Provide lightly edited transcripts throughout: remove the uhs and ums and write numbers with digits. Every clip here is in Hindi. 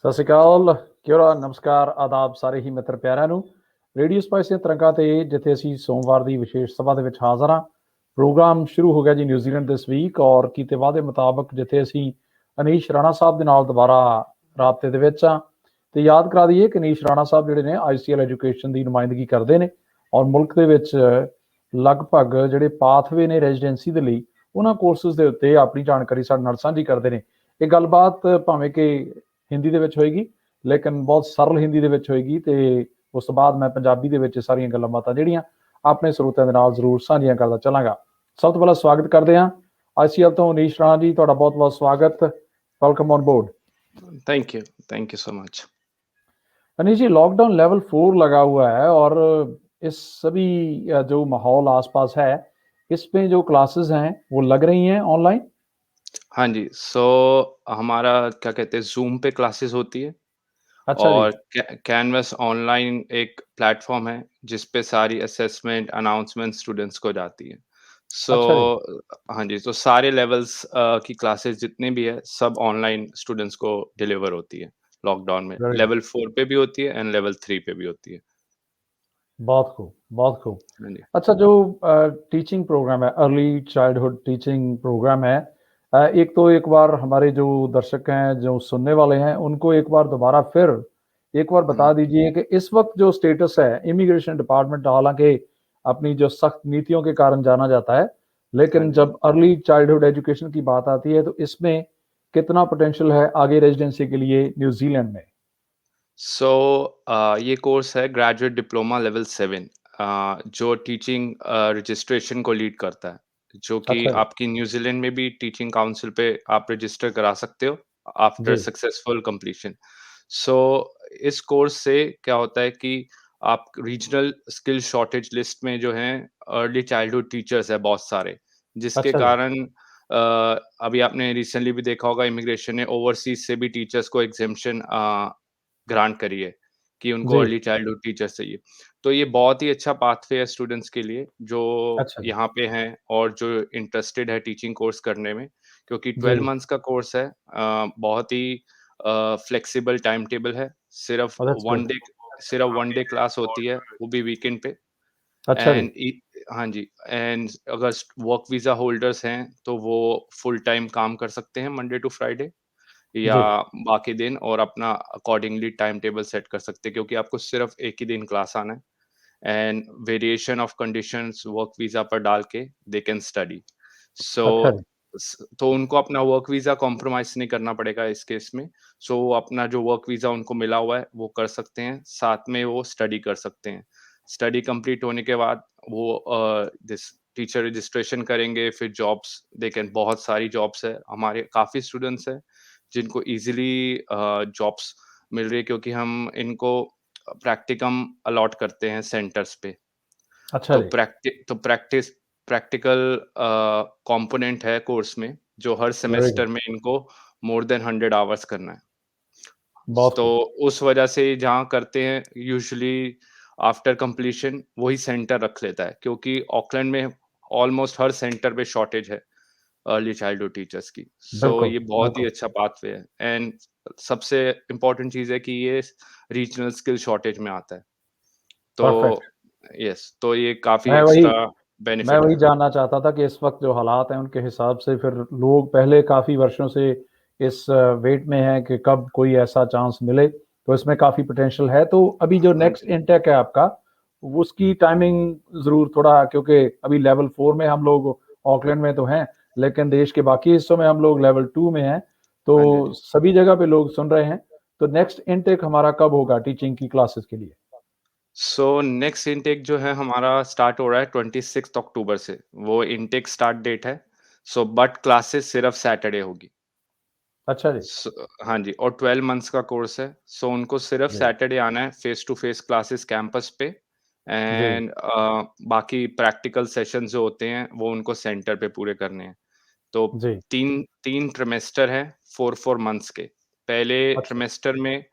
ਸਤਿ ਸ਼੍ਰੀ ਅਕਾਲ, ਕਿਹੜਾ ਨਮਸਕਾਰ, ਆਦਾਬ ਸਾਰੇ ਹੀ ਮਿੱਤਰ ਪਿਆਰਿਆਂ ਨੂੰ। ਰੇਡੀਓ ਸਪਾਈਸ ਦੀਆਂ ਤਰੰਗਾਂ ਤੇ ਜਿੱਥੇ ਅਸੀਂ ਸੋਮਵਾਰ ਦੀ ਵਿਸ਼ੇਸ਼ ਸਭਾ ਦੇ ਵਿੱਚ ਹਾਜ਼ਰ ਹਾਂ। ਪ੍ਰੋਗਰਾਮ ਸ਼ੁਰੂ ਹੋ ਗਿਆ ਜੀ ਨਿਊਜ਼ੀਲੈਂਡ ਦਿਸ ਵੀਕ, ਔਰ ਕੀਤੇ ਵਾਅਦੇ ਮੁਤਾਬਕ ਜਿੱਥੇ ਅਸੀਂ ਅਨੀਸ਼ ਰਾਣਾ ਸਾਹਿਬ ਦੇ ਨਾਲ ਦੁਬਾਰਾ ਰਾਬਤੇ ਦੇ ਵਿੱਚ ਆ। ਤੇ ਯਾਦ ਕਰਾ ਦਈਏ ਕਿ ਅਨੀਸ਼ ਰਾਣਾ ਸਾਹਿਬ ਜਿਹੜੇ ਨੇ ICL ਐਜੂਕੇਸ਼ਨ ਦੀ ਨੁਮਾਇੰਦਗੀ ਕਰਦੇ ਨੇ, ਔਰ ਮੁਲਕ ਦੇ ਵਿੱਚ ਲਗਭਗ ਜਿਹੜੇ ਪਾਥਵੇ ਨੇ ਰੈਜ਼ੀਡੈਂਸੀ ਦੇ ਲਈ, ਉਹਨਾਂ ਕੋਰਸਿਸ ਦੇ ਉੱਤੇ ਆਪਣੀ ਜਾਣਕਾਰੀ ਸਾਡੇ ਨਾਲ ਸਾਂਝੀ ਕਰਦੇ ਨੇ। ਇਹ ਗੱਲਬਾਤ ਭਾਵੇਂ ਕਿ ਹਿੰਦੀ ਦੇ ਵਿੱਚ ਹੋਏਗੀ, ਲੇਕਿਨ ਬਹੁਤ ਸਰਲ ਹਿੰਦੀ ਦੇ ਵਿੱਚ ਹੋਏਗੀ, ਤੇ ਉਸ ਤੋਂ ਬਾਅਦ ਮੈਂ ਪੰਜਾਬੀ ਦੇ ਵਿੱਚ ਸਾਰੀਆਂ ਗੱਲਾਂ ਬਾਤਾਂ ਜਿਹੜੀਆਂ ਆਪਣੇ ਸਰੋਤਿਆਂ ਦੇ ਨਾਲ ਜ਼ਰੂਰ ਸਾਂਝੀਆਂ ਕਰਦਾ ਚੱਲਾਂਗਾ। ਸਭ ਤੋਂ ਪਹਿਲਾਂ ਸਵਾਗਤ ਕਰਦੇ ਹਾਂ ICL ਤੋਂ ਅਨੀਸ਼ ਰਾਣਾ ਜੀ, ਤੁਹਾਡਾ ਬਹੁਤ ਬਹੁਤ ਸਵਾਗਤ, welcome on board. Thank you so much. Anish ji, lockdown level 4 लगा हुआ है, और इस सभी जो माहौल आसपास है, इसमें जो क्लासेस हैं वो लग रही हैं ऑनलाइन? हाँ जी, हमारा क्या कहते हैं ज़ूम पे क्लासेस होती है अच्छा जी। और कैनवस ऑनलाइन एक प्लेटफ़ॉर्म है जिस पे सारी असेसमेंट, अनाउंसमेंट स्टूडेंट्स को जाती है। सो अच्छा जी। हाँ जी, तो सारे लेवल्स की क्लासेस जितने भी है सब ऑनलाइन स्टूडेंट्स को डिलीवर होती है लॉकडाउन में। वेरी लेवल 4 पे भी होती है एंड लेवल 3 पे भी होती है। बहुत खूब, बहुत खूब। हाँ जी। अच्छा, जो टीचिंग प्रोग्राम है, अर्ली चाइल्डहुड टीचिंग प्रोग्राम है, एक तो एक बार हमारे जो दर्शक हैं, जो सुनने वाले हैं, उनको एक बार दोबारा फिर एक बार बता दीजिए कि इस वक्त जो स्टेटस है, इमिग्रेशन डिपार्टमेंट हालांकि अपनी जो सख्त नीतियों के कारण जाना जाता है, हाँ लेकिन जी। जब अर्ली चाइल्डहुड एजुकेशन की बात आती है तो इसमें कितना पोटेंशियल है आगे रेजिडेंसी के लिए न्यूजीलैंड में? ये कोर्स है ग्रेजुएट डिप्लोमा लेवल 7 जो टीचिंग रजिस्ट्रेशन को लीड करता है, जो कि अच्छा जी। आपकी न्यूज़ीलैंड में भी टीचिंग काउंसिल पे आप रजिस्टर करा सकते हो आफ्टर जी। Successful completion. सो इस कोर्स से क्या होता है कि आप रीजनल स्किल शॉर्टेज लिस्ट में जो हैं अर्ली चाइल्डहुड टीचर्स हैं बहुत सारे, जिसके अच्छा जी। कारण अभी आपने रिसेंटली भी देखा होगा इमिग्रेशन ने ओवरसीज़ से भी टीचर्स को एग्ज़ेम्पशन ग्रांट करी है कि उनको जी। अर्ली चाइल्डहुड टीचर्स चाहिए। तो ये बहुत ही अच्छा पाथवे है स्टूडेंट्स के लिए जो अच्छा जी। यहाँ पे हैं और जो इंटरेस्टेड है टीचिंग कोर्स करने में, क्योंकि जी। 12 मंथ्स का कोर्स है। बहुत ही फ्लेक्सिबल टाइम टेबल है। That's good. सिर्फ 1 डे क्लास होती है, वो भी वीकेंड पे। अच्छा जी। एंड इ हाँ जी, एंड अगर वर्क वीज़ा होल्डर्स हैं, तो वो फुल टाइम काम कर सकते हैं मंडे टू फ्राइडे या जी। बाकी दिन और अपना अकॉर्डिंगली टाइम टेबल सेट कर सकते हैं, क्योंकि आपको सिर्फ एक ही दिन क्लास आना है and variation of conditions work visa पर डाल के दे कैन स्टडी। सो अच्छा जी। तो उनको अपना वर्क वीज़ा कॉम्प्रोमाइज़ नहीं करना पड़ेगा इस केस में। सो वो अपना जो वर्क वीज़ा उनको मिला हुआ है, वो कर सकते हैं, साथ में वो स्टडी कर सकते हैं। स्टडी कंप्लीट होने के बाद वो दिस टीचर रजिस्ट्रेशन करेंगे, फिर जॉब्स दे कैन बहुत सारी जॉब्स है, हमारे काफ़ी स्टूडेंट्स हैं जिनको ईज़िली जॉब्स मिल रही है, क्योंकि हम इनको प्रैक्टिकम अलॉट करते हैं सेंटर्स पे। अच्छा तो जी। प्रैक्टिकल कंपोनेंट है कोर्स में, जो हर वेरी सेमेस्टर गुड। में इनको मोर देन 100 आवर्स करना है। बहुत तो खूब। उस वजह से जहाँ करते हैं यूजुअली आफ्टर कंप्लीशन वही सेंटर रख लेता है, क्योंकि ऑकलैंड में ऑलमोस्ट हर सेंटर पे शॉर्टेज है अर्ली चाइल्डहुड टीचर्स की। सो बिल्कुल, ये बहुत ही बिल्कुल। अच्छा पाथवे है एंड सबसे इम्पोर्टेंट चीज़ है कि ये रीजनल स्किल शॉर्टेज में आता है। तो परफेक्ट। यस, तो ये काफ़ी मैं वही एक्स्ट्रा मैं बेनिफिट वही है। जानना चाहता था कि इस वक़्त जो हालात हैं, उनके हिसाब से फिर लोग पहले काफ़ी वर्षों से इस वेट में हैं कि कब कोई ऐसा चांस मिले, तो इसमें काफ़ी पोटेंशियल है। तो अभी जो हाँ नेक्स्ट जी। इनटेक है आपका, उसकी टाइमिंग ज़रूर थोड़ा, क्योंकि अभी लेवल 4 में हम लोग ऑकलैंड में तो हैं, लेकिन देश के बाकी हिस्सों में हम लोग लेवल 2 में हैं, हाँ जी, हाँ तो जी। सभी जगह पे लोग सुन रहे हैं। तो नेक्स्ट इनटेक हमारा कब होगा टीचिंग की क्लासेस के लिए? सो नेक्स्ट इनटेक जो है हमारा स्टार्ट हो रहा है 26 अक्टूबर से, वो इनटेक स्टार्ट डेट है। सो बट क्लासेस सिर्फ सैटरडे होगी। अच्छा जी। हाँ जी, और 12 मंथ्स का कोर्स है। सो उनको सिर्फ जी। सैटरडे आना है face to face classes campus पे जी। एंड बाकी प्रैक्टिकल सेशंस जो होते हैं वो उनको सेंटर पे पूरे करने हैं। तो जी। 3 ट्रिमेस्टर है 4 मंथ्स के। पहले अच्छा। ट्रिमेस्टर में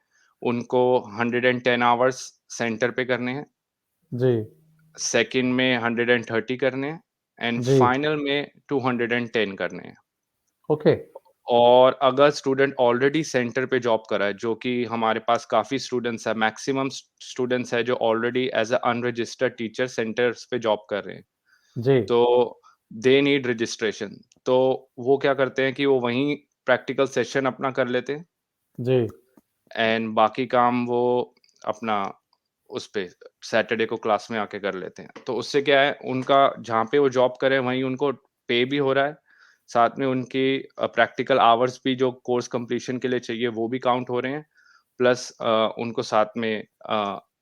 उनको 110 आवर्स सेंटर पे करने हैं, जी। सेकंड में 130 करने हैं एंड जी। फाइनल में 210 करने हैं। ओके। और अगर स्टूडेंट ऑलरेडी सेंटर पे जॉब कर रहा है, जो कि हमारे पास काफ़ी स्टूडेंट्स हैं, मैक्सिमम स्टूडेंट्स हैं जो already as a unregistered teacher centres पे जॉब कर रहे हैं। जी, तो दे नीड रजिस्ट्रेशन। तो वो क्या करते हैं कि वो वहीं प्रैक्टिकल सेशन अपना कर लेते हैं जी, एंड बाकी काम वो अपना उस पे सैटरडे को क्लास में आके कर लेते हैं। तो उससे क्या है उनका जहाँ पे वो जॉब कर रहे हैं वहीं उनको पे भी हो रहा है, साथ में उनकी प्रैक्टिकल आवर्स भी जो कोर्स कंप्लीशन के लिए चाहिए वो भी काउंट हो रहे हैं, प्लस उनको साथ में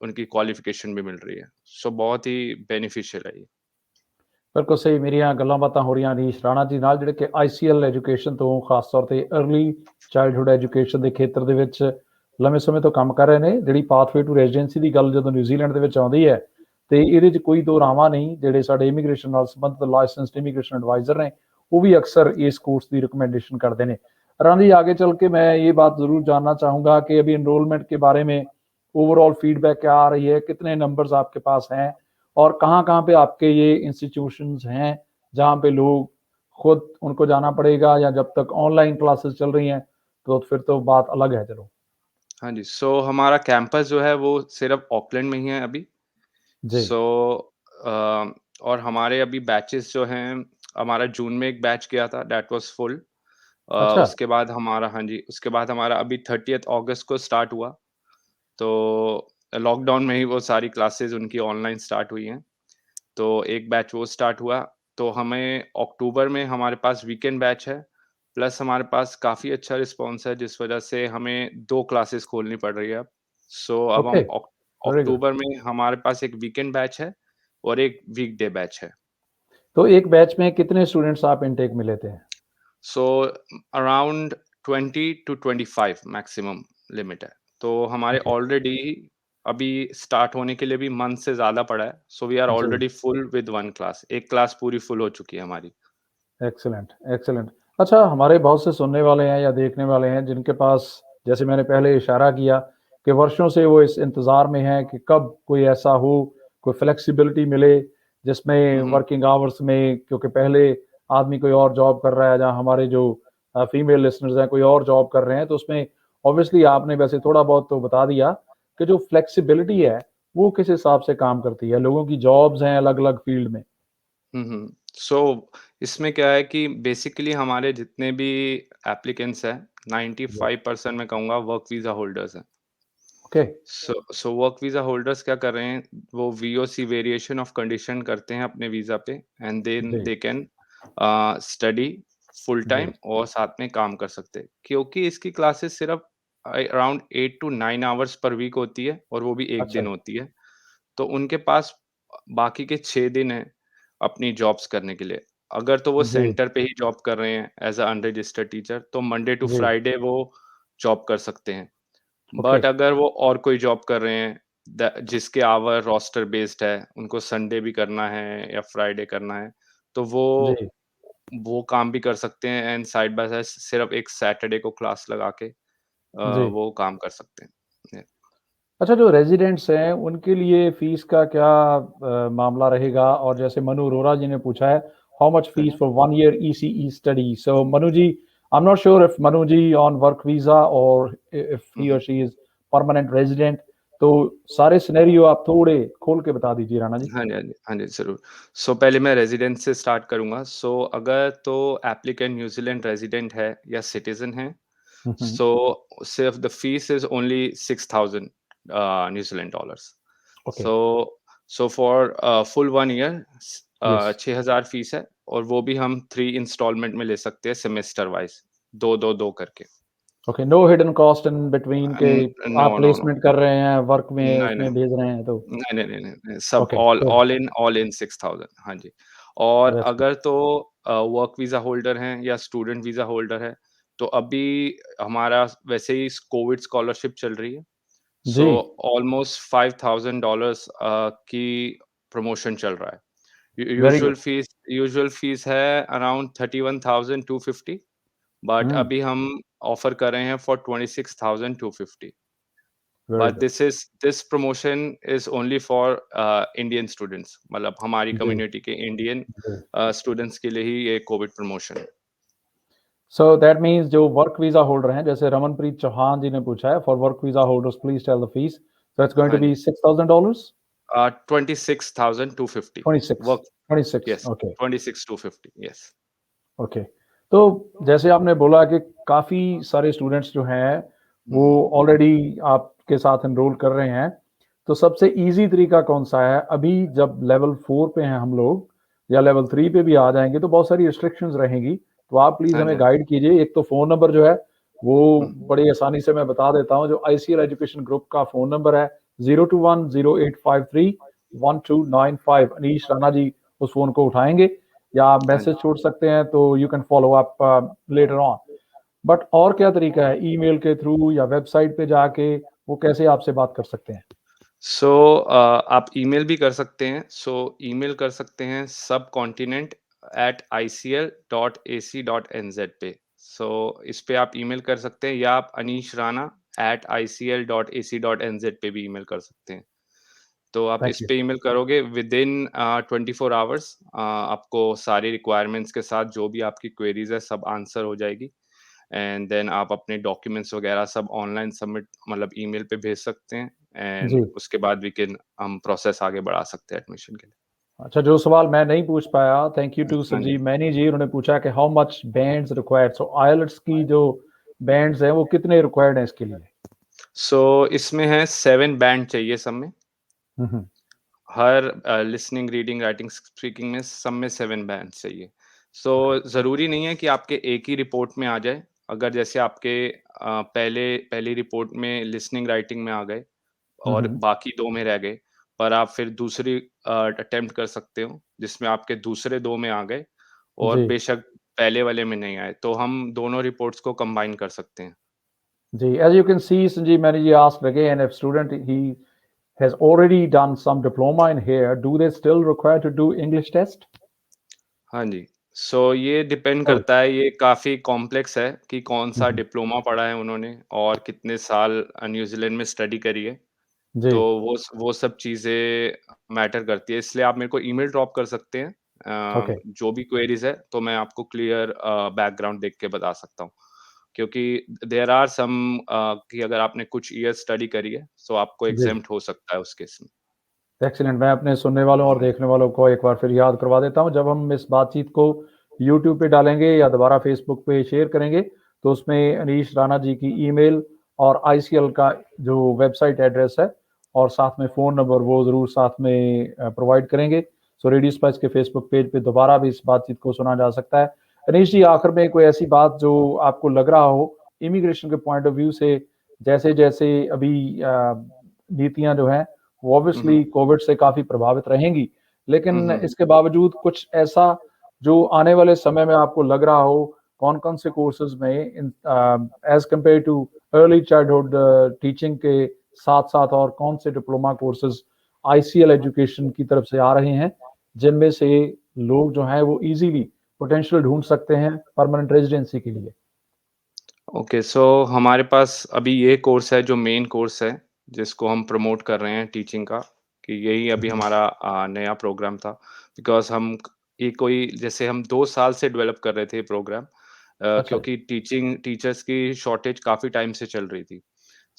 उनकी क्वालिफ़िकेशन भी मिल रही है। सो बहुत ही बेनिफिशियल है ये। ਬਿਲਕੁਲ ਸਹੀ। ਮੇਰੀਆਂ ਗੱਲਾਂ ਬਾਤਾਂ ਹੋ ਰਹੀਆਂ ਰੀਸ਼ ਰਾਣਾ ਜੀ ਨਾਲ, ਜਿਹੜੇ ਕਿ ਆਈਸੀਐਲ ਐਜੂਕੇਸ਼ਨ ਤੋਂ ਖਾਸ ਤੌਰ ਤੇ अर्ਲੀ ਚਾਈਲਡਹੁੱਡ ਐਜੂਕੇਸ਼ਨ ਦੇ ਖੇਤਰ ਦੇ ਵਿੱਚ ਲੰਮੇ ਸਮੇਂ ਤੋਂ ਕੰਮ ਕਰ ਰਹੇ ਨੇ। ਜਿਹੜੀ ਪਾਥਵੇ ਟੂ ਰੈਜ਼ੀਡੈਂਸੀ ਦੀ ਗੱਲ ਜਦੋਂ ਨਿਊਜ਼ੀਲੈਂਡ ਦੇ ਵਿੱਚ ਆਉਂਦੀ ਹੈ ਤੇ ਇਹਦੇ 'ਚ ਕੋਈ ਦੋ ਰਾਵਾਂ ਨਹੀਂ, ਜਿਹੜੇ ਸਾਡੇ ਇਮੀਗ੍ਰੇਸ਼ਨ ਨਾਲ ਸੰਬੰਧਿਤ ਲਾਇਸੈਂਸਡ ਇਮੀਗ੍ਰੇਸ਼ਨ ਐਡਵਾਈਜ਼ਰ ਨੇ वो भी अक्सर इस कोर्स की रिकमेंडेशन करते हैं। राना जी, आगे चल के मैं ये बात ज़रूर जानना चाहूँगा कि अभी इनरोलमेंट के बारे में ओवरऑल फीडबैक क्या आ रही है, कितने नंबर्स आपके पास हैं और कहाँ-कहाँ पे आपके ये इंस्टीट्यूशंस हैं जहाँ पे लोग खुद उनको जाना पड़ेगा, या जब तक ऑनलाइन क्लासेस चल रही हैं तो फिर तो बात अलग है। चलो। हाँ जी, सो हमारा कैंपस जो है वो सिर्फ़ ऑकलैंड में ही है अभी। जी। सो और हमारे अभी बैचेस जो हैं, हमारा जून में एक बैच गया था दैट वाज़ फुल। अच्छा। उसके बाद हमारा हाँ जी, उसके बाद हमारा अभी 30th अगस्त को स्टार्ट हुआ। तो लॉकडाउन में ही वो सारी क्लासेस उनकी ऑनलाइन स्टार्ट हुई हैं। तो एक बैच वो स्टार्ट हुआ, तो हमें अक्टूबर में हमारे पास वीकेंड बैच है, प्लस हमारे पास काफ़ी अच्छा रिस्पॉन्स है, जिस वजह से हमें 2 क्लासेस खोलनी पड़ रही है अब। सो अब ओके। हम वेरी गुड। अक्टूबर में हमारे पास एक वीकेंड बैच है और एक वीकडे बैच है। तो एक बैच में कितने स्टूडेंट्स आप इनटेक में लेते हैं? So around 20 to 25 maximum limit है। तो हमारे ओके। ऑलरेडी अभी स्टार्ट होने के लिए भी मंथ से ज़्यादा पड़ा है, so we are ji. Already full with 1 class. एक क्लास पूरी फुल हो चुकी है हमारी। Excellent, excellent. अच्छा, हमारे बहुत से सुनने वाले हैं या देखने वाले हैं जिनके पास, जैसे मैंने पहले इशारा किया, कि वर्षों से वो इस इंतज़ार में हैं कि कब कोई ऐसा हो, कोई फ्लेक्सिबिलिटी मिले, जिसमें हुँ, हुँ। वर्किंग आवर्स में, क्योंकि पहले आदमी कोई और जॉब कर रहा है, जहाँ हमारे जो फीमेल लिसनर्स हैं कोई और जॉब कर रहे हैं, तो उसमें ऑब्वियसली आपने वैसे थोड़ा बहुत तो बता दिया कि जो फ्लेक्सिबिलिटी है, वो किस हिसाब से काम करती है? लोगों की जॉब्स हैं अलग-अलग फील्ड में। हुँ, हुँ। सो इसमें क्या है कि बेसिकली हमारे जितने भी एप्लीकेंट्स हैं, जी। 95% मैं कहूँगा वर्क वीज़ा होल्डर्स हैं। Okay. So work visa holders क्या कर रहे हैं, वो वीओसी वेरिएशन ऑफ कंडीशन करते हैं अपने वीज़ा पे एंड देन जी, दे कैन स्टडी फुल जी, टाइम और साथ में काम कर सकते हैं। क्योंकि इसकी क्लासेस सिर्फ़ around 8 to 9 hours per week होती है और वो भी 1 अच्छा। दिन होती है। तो उनके पास बाकी के 6 दिन हैं अपनी जॉब्स करने के लिए। अगर तो वो जी, सेंटर पे ही जॉब कर रहे हैं एज़ अ अनरजिस्टर्ड टीचर, तो मंडे टू जी, फ्राइडे वो जॉब कर सकते हैं। ओके, बट अगर वो और कोई जॉब कर रहे हैं जिसके आवर रोस्टर बेस्ड है, उनको संडे भी करना है या फ्राइडे करना है, तो जी। वो काम भी कर सकते हैं एंड साइड बाय साइड सिर्फ़ एक सैटरडे को क्लास लगा के जी। वो काम कर सकते हैं। अच्छा, जो रेज़िडेंट्स हैं, उनके लिए फ़ीस का क्या मामला रहेगा? और जैसे मनु अरोरा जी ने पूछा है, हाउ मच हाँ फ़ीस जी। For 1 year ECE study? So Manu ji, I am not sure if Manu ji on work visa और इफ हुँ, ही और hmm. She is permanent resident, तो सारे सिनेरियो आप थोड़े खोल के बता दीजिए राणा जी। हाँ जी, हाँ जी। हाँ जी, ज़रूर। सो पहले मैं रेज़िडेंस से स्टार्ट करूँगा। सो अगर तो एप्लीकेंट न्यूज़ीलैंड रेज़िडेंट है या सिटिज़न है, हुँ, हुँ। सो सिर्फ़ the fees is only 6000 New Zealand dollars. Okay, so so for full 1 year yes. 6000 fees है और वो भी हम 3 इंस्टॉलमेंट में ले सकते हैं सेमेस्टर वाइज़, 2-2-2 करके। Okay, no hidden cost in between के नो, आप नो, नो। प्लेसमेंट कर रहे हैं, वर्क में नहीं, नहीं। उसमें भेज रहे हैं तो नहीं, नहीं, नहीं, नहीं, नहीं, सब okay, all good, all in 6000 हाँ जी। और दैट्स गुड। अगर तो वर्क वीज़ा होल्डर हैं या स्टूडेंट वीज़ा होल्डर है, तो अभी हमारा वैसे ही कोविड स्कॉलरशिप चल रही है। जी, सो ऑलमोस्ट $5000 की प्रमोशन चल रहा है। Very good. यूजुअल फीस है अराउंड 31,250 बट हुँ, अभी हम ऑफर कर रहे हैं for 26,250। Very but good. This promotion is only for Indian students मतलब हमारी जी, कम्युनिटी के इंडियन जी। स्टूडेंट्स के लिए ही ये कोविड प्रमोशन है। सो दैट मीन्स जो वर्क वीजा होल्डर हैं, जैसे रमनप्रीत चौहान जी ने पूछा है, for work visa holders please tell the fees, so it's going to हाँ बी जी। $6,000। 26,250 26, work 26, yes, okay. 26,250 yes. Okay. तो जैसे आपने बोला कि काफ़ी सारे स्टूडेंट्स जो हैं, वो हुँ, ऑलरेडी आपके साथ एनरोल कर रहे हैं। तो सबसे ईज़ी तरीका कौन-सा है? अभी जब लेवल 4 पे हैं हम लोग या लेवल 3 पे भी आ जाएँगे तो बहुत सारी रिस्ट्रिक्शंस रहेंगी। तो आप प्लीज़ हाँ जी, हमें हाँ जी। गाइड कीजिए। एक तो फ़ोन नंबर जो है, वो हुँ, बड़ी आसानी से मैं बता देता हूँ। जो आईसीएल एजुकेशन ग्रुप का फ़ोन नंबर है 02108531295। अनीश राणा जी उस फ़ोन को उठाएँगे या आप हाँ जी। मैसेज छोड़ सकते हैं, तो you can follow up later on. But और क्या तरीका है, ईमेल के थ्रू या वेबसाइट पे जाके वो कैसे आपसे बात कर सकते हैं? सो आप ईमेल भी कर सकते हैं। सो ईमेल कर सकते हैं subcontinent@icl.ac.nz पे। सो इस पे आप ईमेल कर सकते हैं या आप अनीश राणा @icl.ac.nz पे भी ईमेल कर सकते हैं। तो आप थैंक इस यू। पे ईमेल करोगे विदिन 24 आवर्स आपको सारी रिक्वायरमेंट्स के साथ जो भी आपकी क्वेरीज है सब आंसर हो जाएगी। एंड देन आप अपने डॉक्यूमेंट्स वगैरह सब ऑनलाइन सबमिट मतलब ईमेल पे भेज सकते हैं जी। एंड उसके बाद वी कैन हम प्रोसेस आगे बढ़ा सकते हैं एडमिशन के लिए। अच्छा, जो सवाल मैं नहीं पूछ पाया, थैंक यू टू हाँ जी। संजीव मैनी जी, उन्होंने पूछा कि how much bands required? So IELTS की जो बैंड्स हैं, वो कितने रिक्वायर्ड हैं इसके लिए? सो इसमें है 7 बैंड चाहिए सब में। हुँ, हुँ। हर लिसनिंग, रीडिंग, राइटिंग, स्पीकिंग में सब में 7 बैंड्स चाहिए। So okay. ज़रूरी नहीं है कि आपके एक ही रिपोर्ट में आ जाए। अगर जैसे आपके पहली रिपोर्ट में लिसनिंग, राइटिंग में आ गए हुँ, और हुँ। बाकी 2 में रह गए, पर आप फिर दूसरी अटेम्प्ट कर सकते हो, जिसमें आपके दूसरे 2 में आ गए और जी, बेशक पहले वाले में नहीं आए, तो हम दोनों रिपोर्ट्स को कंबाइन कर सकते हैं। जी। As you can see Sanjeev Maini ji asked again if student he has already done some diploma in here, do they still require to do English test? हाँ जी, सो ये डिपेंड Oh, करता है, ये काफ़ी कॉम्प्लेक्स है कि हुँ, कौन-सा हुँ। डिप्लोमा पढ़ा है उन्होंने और कितने साल न्यूज़ीलैंड में स्टडी करी है। जी, तो वो सब चीज़ें मैटर करती है, इसलिए आप मेरे को ईमेल ड्रॉप कर सकते हैं। ओके। जो भी क्वेरीज़ है, तो मैं आपको क्लियर बैकग्राउंड देख के बता सकता हूँ। क्योंकि देयर आर सम कि अगर आपने कुछ ईयर्स स्टडी करी है, सो आपको जी। एग्ज़ेम्प्ट हो सकता है उस केस में। एक्सीलेंट। मैं अपने सुनने वालों और देखने वालों को एक बार फिर याद करवा देता हूँ, जब हम इस बातचीत को यूट्यूब पे डालेंगे या दोबारा फेसबुक पे शेयर करेंगे, तो उसमें अनीश राणा जी की ईमेल और आईसीएल का जो वेबसाइट एड्रेस है और साथ में फ़ोन नंबर वो ज़रूर साथ में प्रोवाइड करेंगे। सो रेडियो स्पाइस के फेसबुक पेज पे दोबारा भी इस बातचीत को सुना जा सकता है। अनीश जी, आखिर में कोई ऐसी बात जो आपको लग रहा हो इमिग्रेशन के पॉइंट ऑफ व्यू से, जैसे-जैसे अभी नीतियाँ जो हैं वो हुँ, हुँ। ऑब्वियसली कोविड से काफ़ी प्रभावित रहेंगी। हुँ, लेकिन हुँ। इसके बावजूद कुछ ऐसा जो आने वाले समय में आपको लग रहा हो, कौन-कौन से कोर्सेज़ में as compare too early childhood teaching के साथ-साथ और कौन से डिप्लोमा कोर्सेज़ आईसीएल एजुकेशन की तरफ से आ रहे हैं, जिनमें से लोग जो हैं वो ईज़िली पोटेंशियल ढूँढ सकते हैं परमानेंट रेज़िडेंसी के लिए? ओके, सो हमारे पास अभी ये कोर्स है जो मेन कोर्स है, जिसको हम प्रमोट कर रहे हैं टीचिंग का, कि यही हुँ, अभी हुँ। हमारा नया प्रोग्राम था। बिकॉज़ हम ये कोई जैसे हम 2 साल से डेवलप कर रहे थे ये प्रोग्राम अच्छा। क्योंकि टीचर्स की शॉर्टेज काफ़ी टाइम से चल रही थी।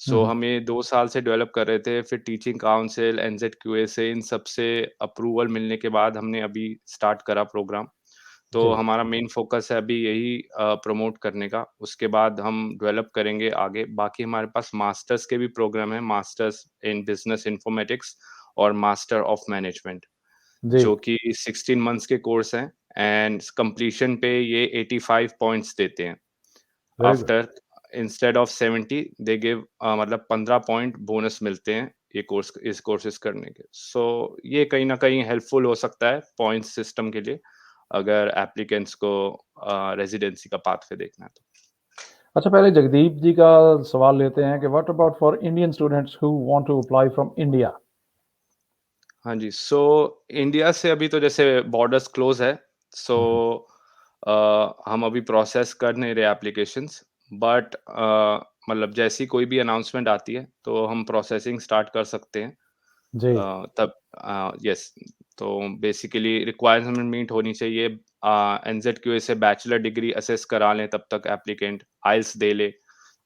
हुँ, सो हुँ। हम ये 2 साल से डेवलप कर रहे थे, फिर टीचिंग काउंसिल, एनज़ेडक्यूए से इन सब से अप्रूवल मिलने के बाद हमने अभी स्टार्ट करा प्रोग्राम। तो जी, हमारा मेन फ़ोकस है अभी यही प्रमोट करने का, उसके बाद हम डेवलप करेंगे आगे। बाकी हमारे पास मास्टर्स के भी प्रोग्राम हैं, मास्टर्स इन बिज़नेस इन्फॉर्मेटिक्स और मास्टर ऑफ मैनेजमेंट, जी। जो कि 16 मंथ्स के कोर्स हैं एंड कंप्लीशन पे ये 85 पॉइंट्स देते हैं। Very good. After instead of 70 they give मतलब 15 पॉइंट बोनस मिलते हैं इस कोर्सेज़ करने के। सो ये कहीं न कहीं हेल्पफुल हो सकता है पॉइंट्स सिस्टम के लिए, अगर एप्लीकेंट्स को रेज़िडेंसी का पाथवे देखना है तो। अच्छा, पहले जगदीप जी का सवाल लेते हैं कि what about for Indian students who want to apply from India? हाँ जी, सो इंडिया से अभी तो जैसे बॉर्डर्स क्लोज़ है, सो हुँ, हुँ। हम अभी प्रोसेस कर नहीं रहे एप्लीकेशंस बट मतलब जैसी कोई भी अनाउंसमेंट आती है, तो हम प्रोसेसिंग स्टार्ट कर सकते हैं। जी, तब यस, तो बेसिकली रिक्वायरमेंट मीट होनी चाहिए NZQA से बैचलर डिग्री असेस करा लें, तब तक एप्लीकेंट आइल्स दे ले,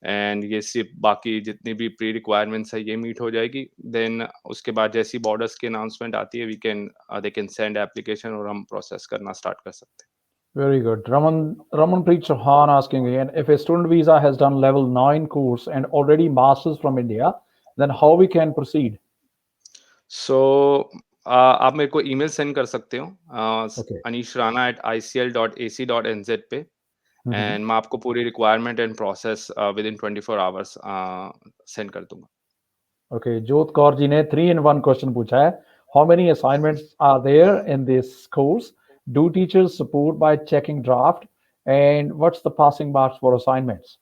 एंड ये सिर्फ बाकी जितनी भी प्री रिक्वायरमेंट्स है ये मीट हो जाएगी। देन उसके बाद जैसी बॉर्डर्स की अनाउंसमेंट आती है, दे कैन सेंड एप्लीकेशन और हम प्रोसेस करना स्टार्ट कर सकते हैं। Very good. Ramanpreet Chauhan asking again, if a student visa has done level 9 course and already masters from India, then how we can proceed? सो आप मेरे को ईमेल सेंड कर सकते हो Okay. anishrana@icl.ac.nz पे, एंड मैं आपको पूरी requirement and process with in 24 hours send कर दूंगा। Okay. Jyot Kaur ji ने 3-in-1 question पूछा है. How many assignments are there in this course? Do teachers support by checking draft? And what's the passing marks for assignments?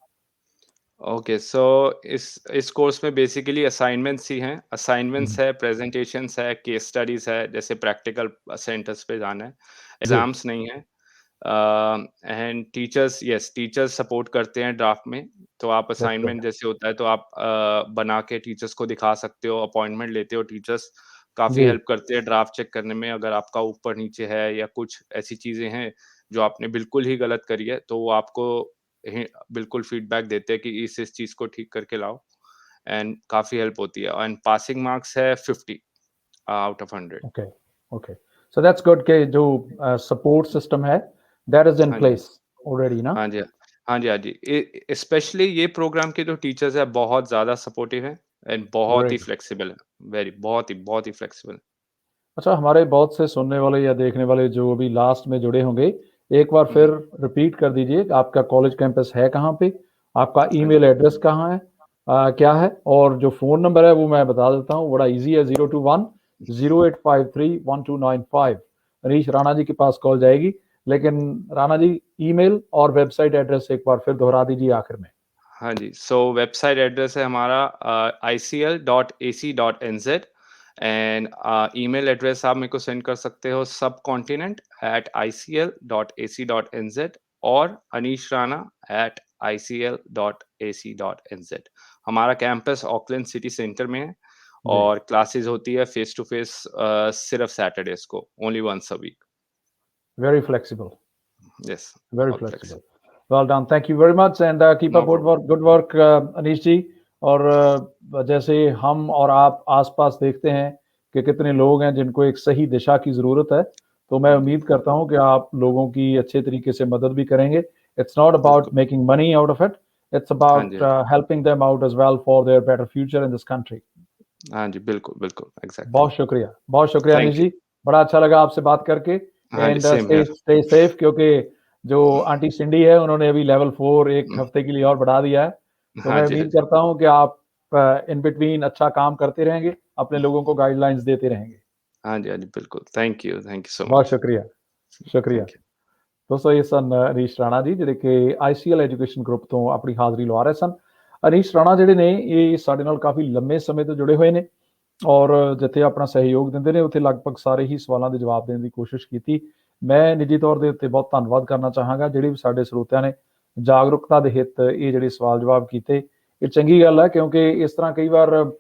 Okay, so इस कोर्स में बेसिकली असाइनमेंट्स ही हैं। असाइनमेंट्स है, प्रेजेंटेशंस है, केस स्टडीज है, जैसे प्रैक्टिकल सेंटर्स पे जाना है। एग्जाम्स नहीं है। एंड टीचर्स सपोर्ट करते हैं ड्राफ्ट में। तो आप असाइनमेंट जैसे होता है तो आप बना के टीचर्स को दिखा सकते हो, अपॉइंटमेंट लेते हो। टीचर्स काफी जी. हेल्प करते हैं ड्राफ्ट चेक करने में। अगर आपका ऊपर नीचे है या कुछ ऐसी चीजें हैं जो आपने बिल्कुल ही गलत करी है, तो वो आपको बिल्कुल फीडबैक देते हैं कि इस चीज को ठीक करके लाओ, एंड काफी हेल्प होती है। एंड पासिंग मार्क्स है 50 out of 100। Okay. Okay. So that's good कि जो support system है, that is in हाँ जी, place already, ना? हाँ जी, हाँ जी, हाँ जी। स्पेशली ये प्रोग्राम के जो टीचर्स है बहुत ज्यादा सपोर्टिव है एंड बहुत Very ही good. फ्लेक्सिबल है। बहुत ही फ्लेक्सिबल। अच्छा, हमारे बहुत से सुनने वाले या देखने वाले जो अभी लास्ट में जुड़े होंगे, एक बार फिर रिपीट कर दीजिए आपका कॉलेज कैंपस है कहाँ पे, आपका ईमेल एड्रेस कहाँ है, क्या है, और जो फ़ोन नंबर है वो मैं बता देता हूँ, बड़ा इजी है, 021-0853-1295। अनीश राणा जी के पास कॉल जाएगी, लेकिन राणा जी ईमेल और वेबसाइट एड्रेस एक बार फिर दोहरा दीजिए आखिर में। हाँ जी, सो वेबसाइट एड्रेस है हमारा icl.ac.nz, एंड ईमेल एड्रेस आप मेरे को सेंड कर सकते हो subcontinent@icl.ac.nz और anishRana@icl.ac.nz। हमारा कैंपस ऑकलैंड सिटी सेंटर में है और क्लासेस होती है फेस टू फेस सिर्फ सैटरडेज को, only once a week. Very flexible. Yes, Very all flexible. Flexible. Well done. Thank you very much and keep no up problem. good work, Anish ji. और जैसे हम और आप आसपास देखते हैं कि कितने लोग हैं जिनको एक सही दिशा की ज़रूरत है, तो मैं उम्मीद करता हूं कि आप लोगों की अच्छे तरीके से मदद भी करेंगे। It's not about बिल्कुल। making money out of it. It's हाँ about जी, हाँ जी। helping them out as well for their better future in this country. हाँ जी, बिल्कुल, बिल्कुल, एग्ज़ैक्टली। बहुत शुक्रिया अनीश थैंक यू। जी। बड़ा अच्छा लगा आपसे बात करके हाँ जी, and same stay here. Stay safe, क्योंकि जो आंटी सिंडी है उन्होंने अभी लेवल 4 एक हफ्ते के लिए और बढ़ा दिया है। तो हाँ मैं जी, हाँ उम्मीद जी। करता हूं कि आप इन बिटवीन अच्छा काम करते रहेंगे, अपने लोगों को गाइडलाइंस देते रहेंगे। हाँ जी, हाँ जी, बिल्कुल। थैंक यू सो बहुत मच। शुक्रिया, शुक्रिया। Thank you. ਦੋਸਤੋ ਇਹ ਸਨ ਅਨੀਸ਼ ਰਾਣਾ ਜੀ, ਜਿਹੜੇ ਕਿ ਆਈਸੀਐਲ ਐਜੂਕੇਸ਼ਨ ਗਰੁੱਪ ਤੋਂ ਆਪਣੀ ਹਾਜ਼ਰੀ ਲਵਾ ਰਹੇ ਸਨ। ਅਨੀਸ਼ ਰਾਣਾ ਜਿਹੜੇ ਨੇ ਇਹ ਸਾਡੇ ਨਾਲ ਕਾਫੀ ਲੰਮੇ ਸਮੇਂ ਤੋਂ ਜੁੜੇ ਹੋਏ ਨੇ ਔਰ ਜਿੱਥੇ ਆਪਣਾ ਸਹਿਯੋਗ ਦਿੰਦੇ ਨੇ ਉੱਥੇ ਲਗਭਗ ਸਾਰੇ ਹੀ ਸਵਾਲਾਂ ਦੇ ਜਵਾਬ ਦੇਣ ਦੀ ਕੋਸ਼ਿਸ਼ ਕੀਤੀ। ਮੈਂ ਨਿੱਜੀ ਤੌਰ ਦੇ ਉੱਤੇ ਬਹੁਤ ਧੰਨਵਾਦ ਕਰਨਾ ਚਾਹਾਂਗਾ ਜਿਹੜੇ ਵੀ ਸਾਡੇ ਸਰੋਤਿਆਂ ਨੇ ਜਾਗਰੂਕਤਾ ਦੇ ਹਿੱਤ ਇਹ ਜਿਹੜੇ ਸਵਾਲ ਜਵਾਬ ਕੀਤੇ। ਇਹ ਚੰਗੀ ਗੱਲ ਹੈ, ਕਿਉਂਕਿ ਇਸ ਤਰ੍ਹਾਂ ਕਈ ਵਾਰ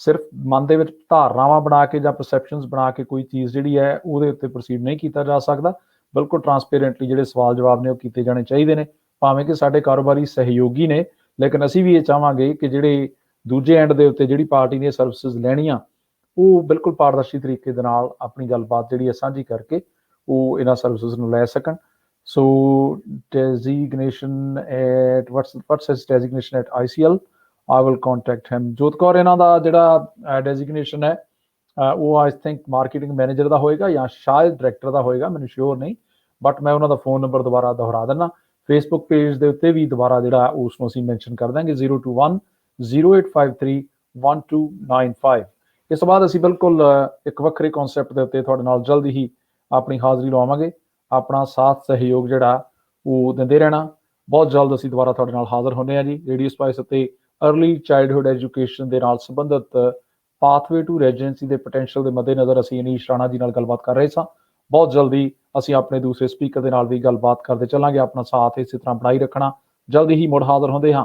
ਸਿਰਫ ਮਨ ਦੇ ਵਿੱਚ ਧਾਰਨਾਵਾਂ ਬਣਾ ਕੇ ਜਾਂ ਪਰਸੈਪਸ਼ਨਸ ਬਣਾ ਕੇ ਕੋਈ ਚੀਜ਼ ਜਿਹੜੀ ਹੈ ਉਹਦੇ ਉੱਤੇ ਪ੍ਰੋਸੀਡ ਨਹੀਂ ਕੀਤਾ ਜਾ ਸਕਦਾ। ਬਿਲਕੁਲ ਟਰਾਂਸਪੇਰੈਂਟਲੀ ਜਿਹੜੇ ਸਵਾਲ ਜਵਾਬ ਨੇ ਉਹ ਕੀਤੇ ਜਾਣੇ ਚਾਹੀਦੇ ਨੇ, ਭਾਵੇਂ ਕਿ ਸਾਡੇ ਕਾਰੋਬਾਰੀ ਸਹਿਯੋਗੀ ਨੇ, ਲੇਕਿਨ ਅਸੀਂ ਵੀ ਇਹ ਚਾਹਾਂਗੇ ਕਿ ਜਿਹੜੇ ਦੂਜੇ ਐਂਡ ਦੇ ਉੱਤੇ ਜਿਹੜੀ ਪਾਰਟੀ ਨੇ ਸਰਵਿਸਿਜ਼ ਲੈਣੀਆਂ ਉਹ ਬਿਲਕੁਲ ਪਾਰਦਰਸ਼ੀ ਤਰੀਕੇ ਦੇ ਨਾਲ ਆਪਣੀ ਗੱਲਬਾਤ ਜਿਹੜੀ ਹੈ ਸਾਂਝੀ ਕਰਕੇ ਉਹ ਇਹਨਾਂ ਸਰਵਿਸਿਜ਼ ਨੂੰ ਲੈ ਸਕਣ। So designation at what's his designation at ICL? I will contact him. ਜੋਤ ਕੌਰ ਇਹਨਾਂ ਦਾ ਜਿਹੜਾ ਡੈਜ਼ਿਗਨੇਸ਼ਨ ਹੈ ਉਹ ਆਈ ਥਿੰਕ ਮਾਰਕੀਟਿੰਗ ਮੈਨੇਜਰ ਦਾ ਹੋਏਗਾ ਜਾਂ ਸ਼ਾਇਦ ਡਾਇਰੈਕਟਰ ਦਾ ਹੋਏਗਾ, ਮੈਨੂੰ ਸ਼ੋਰ ਨਹੀਂ, ਬਟ ਮੈਂ ਉਹਨਾਂ ਦਾ ਫੋਨ ਨੰਬਰ ਦੁਬਾਰਾ ਦੁਹਰਾ ਦਿੰਦਾ। ਫੇਸਬੁੱਕ ਪੇਜ ਦੇ ਉੱਤੇ ਵੀ ਦੁਬਾਰਾ ਜਿਹੜਾ ਉਸ ਨੂੰ ਅਸੀਂ ਮੈਂਸ਼ਨ ਕਰ ਦਾਂਗੇ 021-0853-1295। ਇਸ ਤੋਂ ਬਾਅਦ ਅਸੀਂ ਬਿਲਕੁਲ ਇੱਕ ਵੱਖਰੇ ਕਨਸੈਪਟ ਦੇ ਉੱਤੇ ਤੁਹਾਡੇ ਨਾਲ ਜਲਦੀ ਹੀ ਆਪਣੀ ਹਾਜ਼ਰੀ ਲਵਾਵਾਂਗੇ। ਆਪਣਾ ਸਾਥ ਸਹਿਯੋਗ ਜਿਹੜਾ ਉਹ ਦਿੰਦੇ ਰਹਿਣਾ। ਬਹੁਤ ਜਲਦ ਅਸੀਂ ਦੁਬਾਰਾ ਤੁਹਾਡੇ ਨਾਲ ਹਾਜ਼ਰ ਹੁੰਦੇ ਹਾਂ ਜੀ। ਰੇਡੀਓ ਸਪਾਈਸ ਅਤੇ अर्ਲੀ ਚਾਈਲਡਹੁੱਡ ਐਜੂਕੇਸ਼ਨ ਦੇ ਨਾਲ ਸੰਬੰਧਿਤ ਪਾਥਵੇ ਟੂ ਰੈਜ਼ੀਡੈਂਸੀ ਦੇ ਪੋਟੈਂਸ਼ੀਅਲ ਦੇ ਮੱਦੇਨਜ਼ਰ ਅਸੀਂ ਅਨੀਸ਼ ਰਾਣਾ ਜੀ ਨਾਲ ਗੱਲਬਾਤ ਕਰ ਰਹੇ ਸਾਂ। ਬਹੁਤ ਜਲਦੀ ਅਸੀਂ ਆਪਣੇ ਦੂਸਰੇ ਸਪੀਕਰ ਦੇ ਨਾਲ ਵੀ ਗੱਲਬਾਤ ਕਰਦੇ ਚੱਲਾਂਗੇ। ਆਪਣਾ ਸਾਥ ਇਸੇ ਤਰ੍ਹਾਂ ਬਣਾਈ ਰੱਖਣਾ। ਜਲਦੀ ਹੀ ਮੁੜ ਹਾਜ਼ਰ ਹੁੰਦੇ ਹਾਂ।